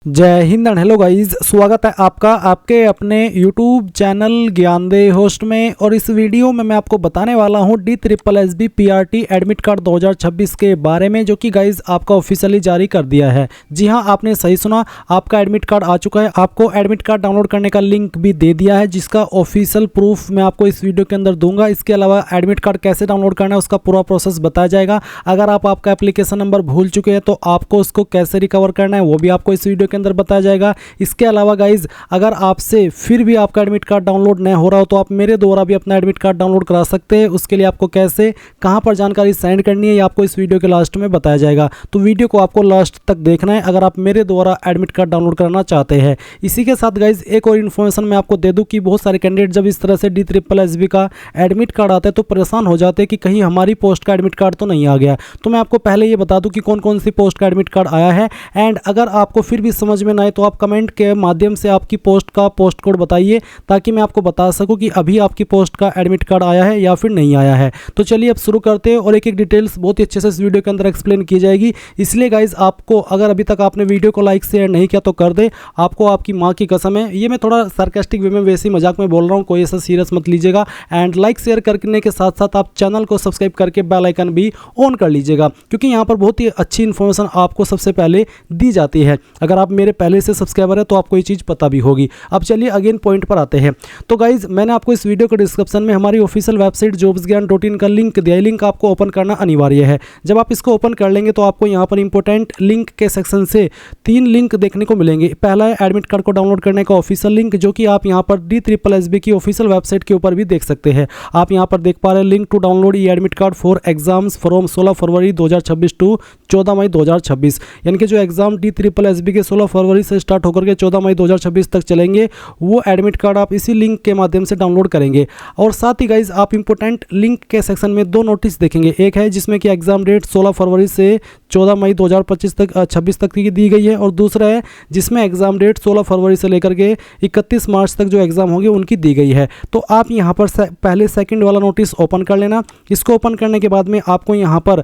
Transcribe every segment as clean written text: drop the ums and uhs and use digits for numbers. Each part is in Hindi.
जय हिंद एंड हेलो गाइस, स्वागत है आपका आपके अपने YouTube चैनल ज्ञानदे होस्ट में। और इस वीडियो में मैं आपको बताने वाला हूं DSSB PRT एडमिट कार्ड 2026 के बारे में, जो कि गाइस आपका ऑफिशियली जारी कर दिया है। जी हां, आपने सही सुना, आपका एडमिट कार्ड आ चुका है। आपको एडमिट कार्ड डाउनलोड करने का लिंक भी दे दिया है, जिसका ऑफिशियल प्रूफ मैं आपको इस वीडियो के अंदर दूंगा। इसके अलावा एडमिट कार्ड कैसे डाउनलोड करना है उसका पूरा प्रोसेस बताया जाएगा। अगर आप आपका एप्लीकेशन नंबर भूल चुके हैं तो आपको उसको कैसे रिकवर करना है वो भी आपको इस वीडियो के अंदर बताया जाएगा। इसके अलावा गाइज, अगर आपसे फिर भी आपका एडमिट कार्ड डाउनलोड नहीं हो रहा हो तो आप मेरे द्वारा भी अपना एडमिट कार्ड डाउनलोड करा सकते हैं। उसके लिए आपको कैसे, कहां पर जानकारी सेंड करनी है, ये आपको इस वीडियो के लास्ट में बताया जाएगा। तो वीडियो को आपको लास्ट तक देखना है अगर आप मेरे द्वारा एडमिट कार्ड डाउनलोड कराना चाहते हैं। इसी के साथ गाइज एक और इन्फॉर्मेशन मैं आपको दे दूं कि बहुत सारे कैंडिडेट जब इस तरह से DSSB का एडमिट कार्ड आता है तो परेशान हो जाते हैं कि कहीं हमारी पोस्ट का एडमिट कार्ड तो नहीं आ गया। तो मैं आपको पहले ये बता दूं कि कौन कौन सी पोस्ट का एडमिट कार्ड आया है। एंड अगर आपको फिर भी समझ में ना आए तो आप कमेंट के माध्यम से आपकी पोस्ट का पोस्ट कोड बताइए, ताकि मैं आपको बता सकूं कि अभी आपकी पोस्ट का एडमिट कार्ड आया है या फिर नहीं आया है। तो चलिए अब शुरू करते हैं और एक एक डिटेल्स बहुत ही अच्छे से इस वीडियो के अंदर एक्सप्लेन की जाएगी। इसलिए गाइज आपको, अगर अभी तक आपने वीडियो को लाइक शेयर नहीं किया तो कर दे, आपको आपकी माँ की कसम है। ये मैं थोड़ा सार्कास्टिक वे में, वैसे ही मजाक में बोल रहा हूँ, कोई ऐसा सीरियस मत लीजिएगा। एंड लाइक शेयर करने के साथ साथ आप चैनल को सब्सक्राइब करके बेल आइकन भी ऑन कर लीजिएगा, क्योंकि यहाँ पर बहुत ही अच्छी इन्फॉर्मेशन आपको सबसे पहले दी जाती है। अगर आप मेरे पहले से सब्सक्राइबर है तो आपको ये चीज़ पता भी होगी। अब चलिए अगेन पॉइंट पर आते हैं। तो गाइज, मैंने आपको इस वीडियो के डिस्क्रिप्शन में हमारी ऑफिशियल वेबसाइट jobsgyan.in का लिंक दिया है। लिंक आपको ओपन करना अनिवार्य है। जब आप इसको ओपन कर लेंगे तो आपको यहाँ पर इंपॉर्टेंट लिंक के सेक्शन से 3 लिंक देखने को मिलेंगे। पहला है एडमिट कार्ड को डाउनलोड करने का ऑफिशियल लिंक, जो कि आप यहाँ पर DSSB की ऑफिशियल वेबसाइट के ऊपर भी देख सकते हैं। आप यहाँ पर देख पा रहे हैं, link to download e admit card for exams from 16 February 2026 to 14 May 2026। यानी कि जो एग्जाम DSSB के 16 फरवरी से स्टार्ट होकर के 14 मई 2026 तक चलेंगे, वो एडमिट कार्ड आप इसी लिंक के माध्यम से डाउनलोड करेंगे। और साथ ही गाइज, आप इंपॉर्टेंट लिंक के सेक्शन में 2 नोटिस देखेंगे। एक है जिसमें कि एग्जाम डेट 16 फरवरी से 14 मई 2025 तक 26 तक की दी गई है, और दूसरा है जिसमें एग्जाम डेट 16 फरवरी से लेकर के 31 मार्च तक जो एग्जाम होंगे उनकी दी गई है। तो आप यहाँ पर पहले सेकंड वाला नोटिस ओपन कर लेना। इसको ओपन करने के बाद में आपको यहाँ पर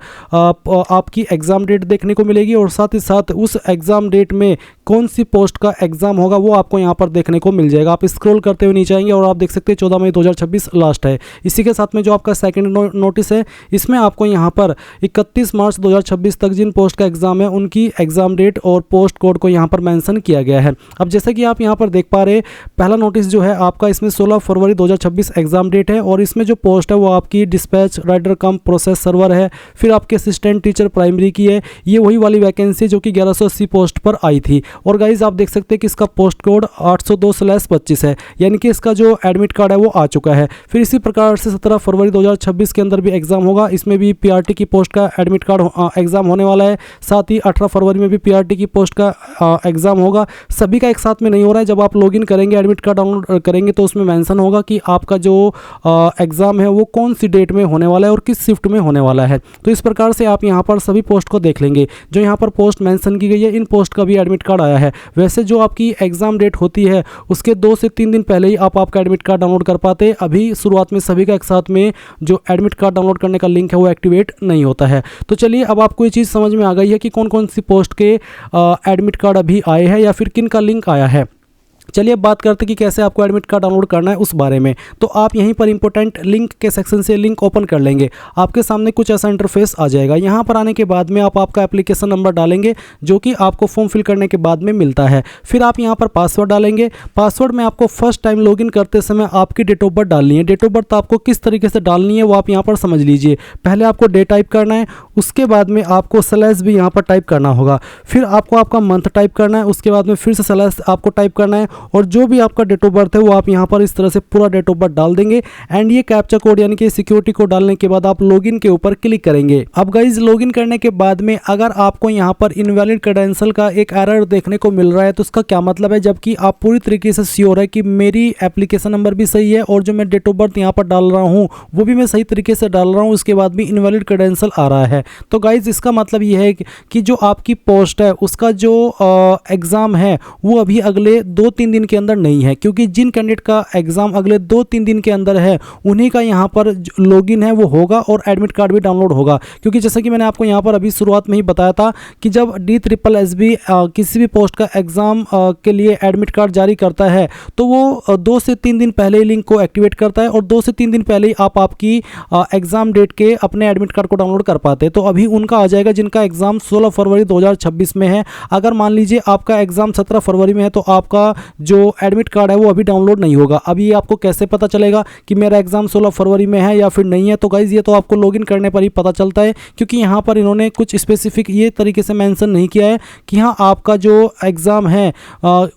आपकी एग्जाम डेट देखने को मिलेगी, और साथ ही साथ उस एग्जाम डेट में कौन सी पोस्ट का एग्जाम होगा वो आपको यहाँ पर देखने को मिल जाएगा। आप स्क्रॉल करते हुए नीचे आएंगे और आप देख सकते हैं 14 मई 2026 लास्ट है। इसी के साथ में जो आपका सेकंड नोटिस है, इसमें आपको यहाँ पर 31 मार्च 2026 तक जिन पोस्ट का एग्जाम है उनकी एग्जाम डेट और पोस्ट कोड को यहाँ पर मेंशन किया गया है। अब जैसे कि आप यहाँ पर देख पा रहे, पहला नोटिस जो है आपका, इसमें 16 फरवरी 2026 एग्जाम डेट है, और इसमें जो पोस्ट है वो आपकी डिस्पैच राइटर कम प्रोसेस सर्वर है। फिर आपके असिस्टेंट टीचर प्राइमरी की है। ये वही वाली वैकेंसी जो कि 1180 पोस्ट पर आई थी। और गाइज आप देख सकते हैं कि इसका पोस्ट कोड 802/25 है, यानी कि इसका जो एडमिट कार्ड है वो आ चुका है। फिर इसी प्रकार से 17 फरवरी 2026 के अंदर भी एग्जाम होगा। इसमें भी PRT की पोस्ट का एडमिट कार्ड एग्जाम होने वाला है। साथ ही 18 फरवरी में भी PRT की पोस्ट का एग्जाम होगा। सभी का एक साथ में नहीं हो रहा है। जब आप लॉगिन करेंगे, एडमिट कार्ड डाउनलोड करेंगे, तो उसमें मेंशन होगा कि आपका जो एग्जाम है वो कौन सी डेट में होने वाला है और किस शिफ्ट में होने वाला है। तो इस प्रकार से आप यहाँ पर सभी पोस्ट को देख लेंगे। जो यहाँ पर पोस्ट मेंशन की गई है, इन पोस्ट का भी एडमिट कार्ड आया है। वैसे जो आपकी एग्जाम डेट होती है उसके 2 से 3 दिन पहले ही आप आपका एडमिट कार्ड डाउनलोड कर पाते। अभी शुरुआत में सभी का एक साथ में जो एडमिट कार्ड डाउनलोड करने का लिंक है वो एक्टिवेट नहीं होता है। तो चलिए अब आपको ये चीज़ समझ में आ गई है कि कौन कौन सी पोस्ट के एडमिट कार्ड अभी आए हैं या फिर किन का लिंक आया है। चलिए अब बात करते हैं कि कैसे आपको एडमिट कार्ड डाउनलोड करना है उस बारे में। तो आप यहीं पर इंपॉर्टेंट लिंक के सेक्शन से लिंक ओपन कर लेंगे। आपके सामने कुछ ऐसा इंटरफेस आ जाएगा। यहाँ पर आने के बाद में आप आपका एप्लीकेशन नंबर डालेंगे, जो कि आपको फॉर्म फिल करने के बाद में मिलता है। फिर आप यहाँ पर पासवर्ड डालेंगे। पासवर्ड में आपको फर्स्ट टाइम लॉगिन करते समय आपकी डेट ऑफ बर्थ डालनी है। डेट ऑफ बर्थ आपको किस तरीके से डालनी है वो आप यहाँ पर समझ लीजिए। पहले आपको डे टाइप करना है, उसके बाद में आपको स्लैश भी यहाँ पर टाइप करना होगा। फिर आपको आपका मंथ टाइप करना है, उसके बाद में फिर से स्लैश आपको टाइप करना है, और जो भी आपका डेट ऑफ बर्थ है वो आप यहाँ पर इस तरह से पूरा डेट ऑफ बर्थ डाल देंगे। एंड ये कैप्चा कोड यानी कि सिक्योरिटी कोड डालने के बाद आप लॉगिन के ऊपर क्लिक करेंगे। अब गाइज लॉगिन करने के बाद में अगर आपको यहाँ पर इनवैलिड क्रेडेंशियल का एक एरर देखने को मिल रहा है तो उसका क्या मतलब है, जबकि आप पूरी तरीके से श्योर है कि मेरी एप्लीकेशन नंबर भी सही है और जो मैं डेट ऑफ बर्थ यहाँ पर डाल रहा हूँ वो भी मैं सही तरीके से डाल रहा हूँ, उसके बाद भी इनवैलिड क्रेडेंशियल आ रहा है। तो गाइज इसका मतलब ये है कि जो आपकी पोस्ट है उसका जो एग्जाम है वो अभी अगले 2-3 2-3 दिन के अंदर नहीं है, क्योंकि जिन कैंडिडेट का एग्जाम अगले 2-3 दिन के अंदर है उन्हीं का यहाँ पर लॉगिन है वो होगा और एडमिट कार्ड भी डाउनलोड होगा। क्योंकि जैसे कि मैंने आपको यहाँ पर अभी शुरुआत में ही बताया था कि जब DSSB किसी भी पोस्ट का एग्जाम के लिए एडमिट कार्ड जारी करता है तो वो 2 से 3 दिन पहले ही लिंक को एक्टिवेट करता है और 2 से 3 दिन पहले ही आप आपकी एग्जाम डेट के अपने एडमिट कार्ड को डाउनलोड कर पाते हैं। तो अभी उनका आ जाएगा जिनका एग्जाम 16 फरवरी 2026 में है। अगर मान लीजिए आपका एग्जाम 17 फरवरी में है तो आपका जो एडमिट कार्ड है वो अभी डाउनलोड नहीं होगा। अभी ये आपको कैसे पता चलेगा कि मेरा एग्जाम 16 फरवरी में है या फिर नहीं है? तो गाइज ये तो आपको लॉगिन करने पर ही पता चलता है, क्योंकि यहाँ पर इन्होंने कुछ स्पेसिफिक ये तरीके से मेंशन नहीं किया है कि हाँ आपका जो एग्जाम है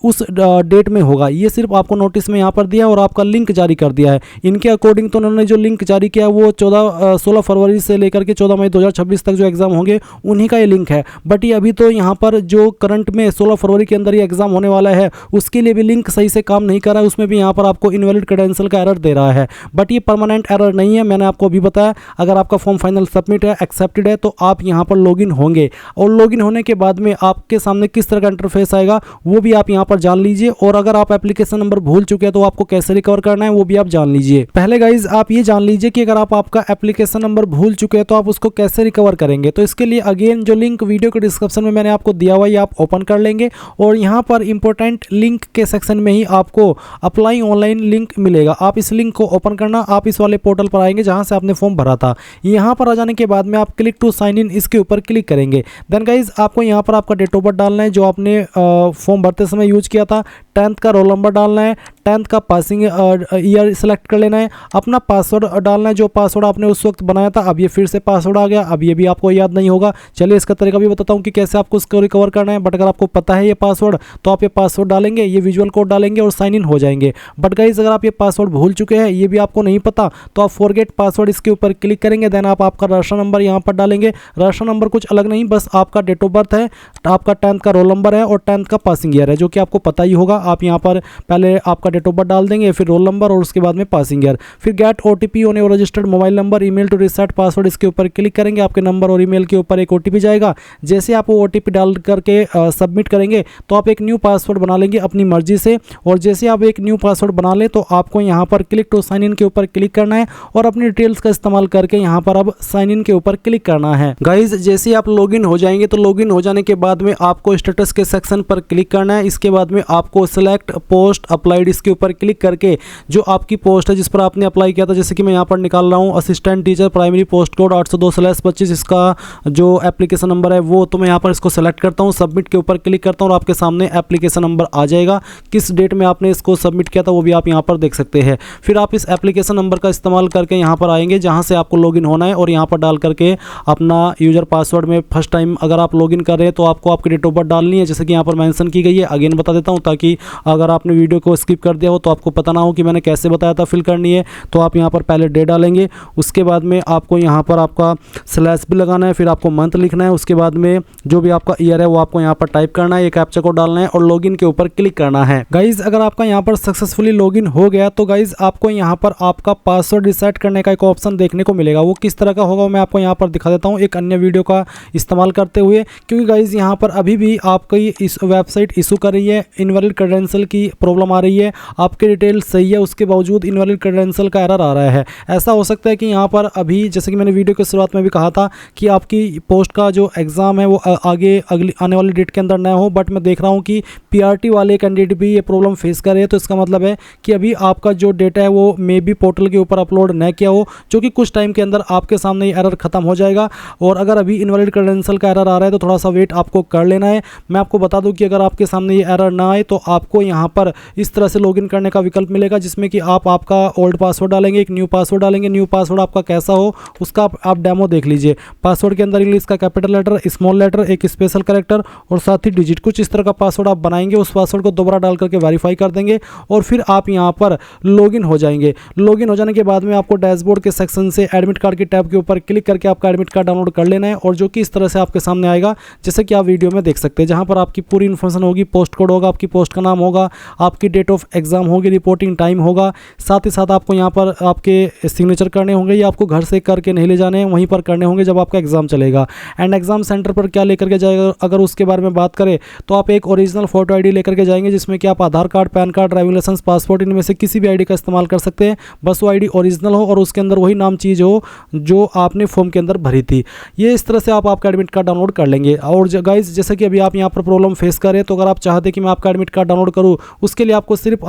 उस डेट में होगा। ये सिर्फ आपको नोटिस में यहाँ पर दिया और आपका लिंक जारी कर दिया है। इनके अकॉर्डिंग तो उन्होंने जो लिंक जारी किया वो 16 फरवरी से लेकर के 14 मई 2026 तक जो एग्जाम होंगे उन्हीं का ये लिंक है। बट ये अभी तो यहाँ पर जो करंट में 16 फरवरी के अंदर ये एग्जाम होने वाला है उसके लिए भी लिंक सही से काम नहीं कर रहा है, उसमें भी यहाँ पर आपको इनवैलिड क्रेडेंशियल का एरर दे रहा है। बट ये परमानेंट एरर नहीं है, मैंने आपको अभी बताया। अगर आपका फॉर्म फाइनल सबमिट है, एक्सेप्टेड है, तो आप यहाँ पर लॉगिन होंगे और लॉगिन होने के बाद में आपके सामने किस तरह का इंटरफेस आएगा वो भी आप यहाँ पर जान लीजिए। और अगर आप एप्लीकेशन नंबर भूल चुके हैं तो आपको कैसे रिकवर करना है वो भी आप जान लीजिए। पहले गाइज आप ये जान लीजिए कि अगर आप आपका एप्लीकेशन नंबर भूल चुके हैं तो आप उसको कैसे रिकवर करेंगे। तो इसके लिए अगेन जो लिंक वीडियो के डिस्क्रिप्शन में मैंने आपको दिया हुआ है आप ओपन कर लेंगे और यहाँ पर इंपॉर्टेंट लिंक के सेक्शन में ही आपको अप्लाई ऑनलाइन लिंक मिलेगा। आप इस लिंक को ओपन करना, आप इस वाले पोर्टल पर आएंगे जहाँ से आपने फॉर्म भरा था। यहाँ पर आ जाने के बाद में आप क्लिक टू साइन इन इसके ऊपर क्लिक करेंगे। देन गाइज आपको यहाँ पर आपका डेट ऑफ बर्थ डालना है जो आपने फॉर्म भरते समय यूज किया था, 10th का रोल नंबर डालना है, 10th का पासिंग ईयर सिलेक्ट कर लेना है, अपना पासवर्ड डालना है जो पासवर्ड आपने उस वक्त बनाया था। अब ये फिर से पासवर्ड आ गया, अब ये भी आपको याद नहीं होगा। चलिए इसका तरीका भी बताता हूँ कि कैसे आपको इसको रिकवर करना है। बट अगर आपको पता है ये पासवर्ड तो आप ये पासवर्ड डालेंगे, ये विजुअल कोड डालेंगे और साइन इन हो जाएंगे। बट गाइज अगर आप ये पासवर्ड भूल चुके हैं, ये भी आपको नहीं पता, तो आप फॉरगेट पासवर्ड इसके ऊपर क्लिक करेंगे। देन आप आपका राशन नंबर यहाँ पर डालेंगे। राशन नंबर कुछ अलग नहीं, बस आपका डेट ऑफ बर्थ है, आपका 10th का रोल नंबर है और 10th का पासिंग ईयर है जो कि आपको पता ही होगा। आप यहाँ पर पहले आपका डेट ऑफ बर्थ डाल देंगे, फिर रोल नंबर और उसके बाद में पासिंग ईयर, फिर get OTP on your registered mobile number, email to reset password इसके ऊपर क्लिक करेंगे। आपके नंबर और ईमेल के ऊपर एक OTP जाएगा। जैसे आप वो OTP डाल करके सबमिट करेंगे तो आप एक न्यू पासवर्ड बना लेंगे अपनी मर्जी से। और जैसे आप एक न्यू पासवर्ड बना ले तो आपको यहाँ पर क्लिक टू साइन इन के ऊपर क्लिक करना है और अपनी डिटेल्स का इस्तेमाल करके यहाँ पर अब साइन इन के ऊपर क्लिक करना है। गाइज जैसे आप लॉगिन हो जाएंगे तो लॉगिन हो जाने के बाद में आपको स्टेटस के सेक्शन पर क्लिक करना है। इसके बाद में आपको सिलेक्ट पोस्ट अप्लाइड इसके ऊपर क्लिक करके जो आपकी पोस्ट है जिस पर आपने अप्लाई किया था, जैसे कि मैं यहाँ पर निकाल रहा हूँ assistant teacher primary post code 802/25, इसका जो एप्लीकेशन नंबर है वो तो मैं यहाँ पर इसको सेलेक्ट करता हूँ, सबमिट के ऊपर क्लिक करता हूँ और आपके सामने एप्लीकेशन नंबर आ जाएगा। किस डेट में आपने इसको सबमिट किया था वो भी आप यहाँ पर देख सकते हैं। फिर आप इस एप्लीकेशन नंबर का इस्तेमाल करके यहाँ पर आएंगे जहाँ से आपको लॉगिन होना है और यहाँ पर डाल करके अपना यूजर पासवर्ड में फर्स्ट टाइम अगर आप लॉगिन कर रहे हैं तो आपको आपकी डेट ऑफ बर्थ डालनी है, जैसे कि यहाँ पर मेंशन की गई है। अगेन बता देता हूँ ताकि अगर आपने वीडियो को स्किप कर दिया हो तो आपको पता ना हो कि मैंने कैसे बताया था फिल करनी है। तो आप यहाँ पर पहले डे डालेंगे, उसके बाद में आपको यहाँ पर आपका स्लैश भी लगाना है, फिर आपको मंथ लिखना है, उसके बाद में जो भी आपका ईयर है वो आपको यहाँ पर टाइप करना है, ये कैप्चा कोड डालना है और लॉगिन के ऊपर क्लिक करना है। गाइज अगर आपका यहाँ पर सक्सेसफुली लॉगिन हो गया तो गाइज आपको यहाँ पर आपका पासवर्ड रिसेट करने का एक ऑप्शन देखने को मिलेगा। वो किस तरह का होगा मैं आपको यहाँ पर दिखा देता हूँ एक अन्य वीडियो का इस्तेमाल करते हुए, क्योंकि गाइज यहाँ पर अभी भी आपकी इस वेबसाइट इशू कर रही है, इनवैलिड क्रेडेंशियल की प्रॉब्लम आ रही है। आपकी डिटेल सही है उसके बावजूद इनवैलिड क्रेडेंशियल का एरर आ रहा है। ऐसा हो सकता है कि यहाँ पर अभी जैसे कि मैंने वीडियो की शुरुआत में भी कहा था कि आपकी पोस्ट का जो एग्ज़ाम है वो आगे अगली आने वाली डेट के अंदर न हो, बट मैं देख रहा हूँ कि PRT वाले कैंडिडेट भी ये प्रॉब्लम फेस कर रहे हैं। तो इसका मतलब है कि अभी आपका जो डेटा है वो मे बी पोर्टल के ऊपर अपलोड न किया हो, जो कि कुछ टाइम के अंदर आपके सामने ये एरर खत्म हो जाएगा। और अगर अभी इनवैलिड क्रेडेंशियल का एरर आ रहा है तो थोड़ा सा वेट आपको कर लेना है। मैं आपको बता दूं कि अगर आपके सामने ये एरर ना आए तो आपको यहाँ पर इस तरह से लॉगिन करने का विकल्प मिलेगा जिसमें कि आप आपका ओल्ड पासवर्ड डालेंगे, एक न्यू पासवर्ड डालेंगे। न्यू पासवर्ड आपका कैसा हो उसका आप डेमो देख लीजिए। पासवर्ड के अंदर इंग्लिश का कैपिटल लेटर, स्मॉल लेटर, एक स्पेशल कैरेक्टर और साथ ही डिजिट, कुछ इस तरह का पासवर्ड आप बनाएंगे। उस पासवर्ड को दोबारा डाल करके वेरीफाई कर देंगे और फिर आप यहाँ पर लॉगिन हो जाएंगे। लॉगिन हो जाने के बाद में आपको डैशबोर्ड के सेक्शन से एडमिट कार्ड के टैब के ऊपर क्लिक करके आपका एडमिट कार्ड डाउनलोड कर लेना है और जो कि इस तरह से आपके सामने आएगा जैसे कि आप वीडियो में देख सकते हैं, जहाँ पर आपकी पूरी इन्फॉर्मेशन होगी। पोस्ट कोड होगा, आपकी पोस्ट का नाम नाम होगा, आपकी डेट ऑफ एग्ज़ाम होगी, रिपोर्टिंग टाइम होगा, साथ ही साथ आपको यहाँ पर आपके सिग्नेचर करने होंगे, ये आपको घर से करके नहीं ले जाने हैं, वहीं पर करने होंगे जब आपका एग्ज़ाम चलेगा। एंड एग्ज़ाम सेंटर पर क्या लेकर के जाएगा अगर उसके बारे में बात करें तो आप एक ओरिजिनल फ़ोटो आईडी लेकर के जाएंगे, जिसमें कि आप Aadhaar card, PAN card, driving licence, passport, इनमें से किसी भी आईडी का इस्तेमाल कर सकते हैं। बस वो आईडी ओरिजिनल हो और उसके अंदर वही नाम चीज़ हो जो आपने फॉर्म के अंदर भरी थी। ये इस तरह से आप आपका एडमिट कार्ड डाउनलोड कर लेंगे। और गाइस जैसे कि अभी आप यहाँ पर प्रॉब्लम फेस करें, तो अगर आप चाहते कि मैं आपका एडमिट कार्ड डाउनलोड करूँ, उसके लिए आपको सिर्फ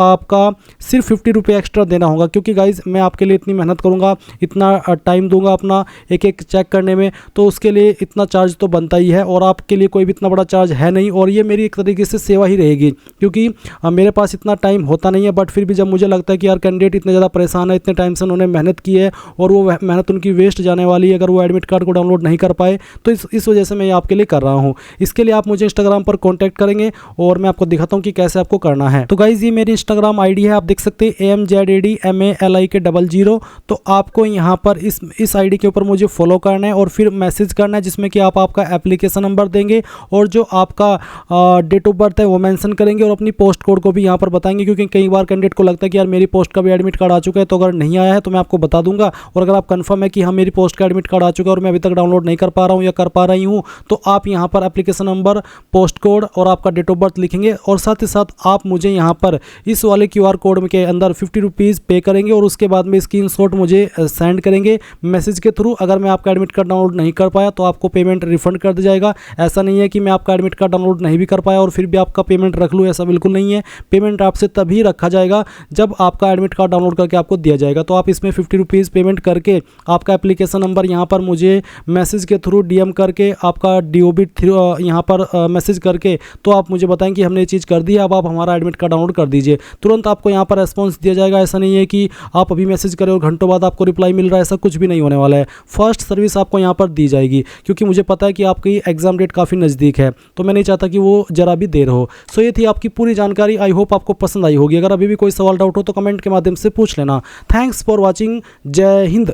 50 रुपये एक्स्ट्रा देना होगा, क्योंकि गाइस मैं आपके लिए इतनी मेहनत करूँगा, इतना टाइम दूंगा अपना एक एक चेक करने में, तो उसके लिए इतना चार्ज तो बनता ही है। और आपके लिए कोई भी इतना बड़ा चार्ज है नहीं, और ये मेरी एक तरीके से सेवा ही रहेगी, क्योंकि मेरे पास इतना टाइम होता नहीं है। बट फिर भी जब मुझे लगता है कि यार कैंडिडेट इतने ज़्यादा परेशान है, इतने टाइम से उन्होंने मेहनत की है और वो मेहनत उनकी वेस्ट जाने वाली है अगर वो एडमिट कार्ड को डाउनलोड नहीं कर पाए, तो इस वजह से मैं ये आपके लिए कर रहा हूँ। इसके लिए आप मुझे इंस्टाग्राम पर कॉन्टैक्ट करेंगे और मैं आपको दिखाता हूँ कि कैसे आपको करना है। तो गाइज ये मेरी इंस्टाग्राम आईडी है, आप देख सकते हैं AMZADMALIK00। तो आपको यहाँ पर इस आईडी के ऊपर मुझे फॉलो करना है और फिर मैसेज करना है, जिसमें कि आप आपका एप्लीकेशन नंबर देंगे और जो आपका डेट ऑफ बर्थ है वो मेंशन करेंगे और अपनी पोस्ट कोड को भी यहाँ पर बताएंगे, क्योंकि कई बार कैंडिडेट को लगता है कि यार मेरी पोस्ट का भी एडमिट कार्ड आ चुका है, तो अगर नहीं आया है तो मैं आपको बता दूंगा। और अगर आप कंफर्म है कि हाँ मेरी पोस्ट का एडमिट कार्ड आ चुका है और मैं अभी तक डाउनलोड नहीं कर पा रहा हूँ या कर पा रही हूँ, तो आप यहाँ पर एप्लीकेशन नंबर, पोस्ट कोड और आपका डेट ऑफ बर्थ लिखेंगे और साथ ही साथ आप मुझे यहाँ पर इस वाले QR कोड के अंदर 50 रुपीज़ पे करेंगे और उसके बाद में स्क्रीनशॉट मुझे सेंड करेंगे मैसेज के थ्रू। अगर मैं आपका एडमिट कार्ड डाउनलोड नहीं कर पाया तो आपको पेमेंट रिफंड कर दिया जाएगा। ऐसा नहीं है कि मैं आपका एडमिट कार्ड डाउनलोड नहीं भी कर पाया और फिर भी आपका पेमेंट रख लूँ, ऐसा बिल्कुल नहीं है। पेमेंट आपसे तभी रखा जाएगा जब आपका एडमिट कार्ड डाउनलोड करके आपको दिया जाएगा। तो आप इसमें 50 रुपीज़ पेमेंट करके आपका एप्लीकेशन नंबर यहाँ पर मुझे मैसेज के थ्रू DM करके आपका DOB यहाँ पर मैसेज करके तो आप मुझे बताएं कि हमने ये चीज़ कर दी है, अब आप हमारा एडमिट कार्ड डाउनलोड कर दीजिए। तुरंत आपको यहाँ पर रेस्पॉन्स दिया जाएगा। ऐसा नहीं है कि आप अभी मैसेज करें और घंटों बाद आपको रिप्लाई मिल रहा है, ऐसा कुछ भी नहीं होने वाला है। फर्स्ट सर्विस आपको यहाँ पर दी जाएगी, क्योंकि मुझे पता है कि आपकी एग्जाम डेट काफ़ी नज़दीक है, तो मैं नहीं चाहता कि वो ज़रा भी देर हो। सो ये थी आपकी पूरी जानकारी। आई होप आपको पसंद आई होगी। अगर अभी भी कोई सवाल डाउट हो तो कमेंट के माध्यम से पूछ लेना। Thanks for watching. जय हिंद।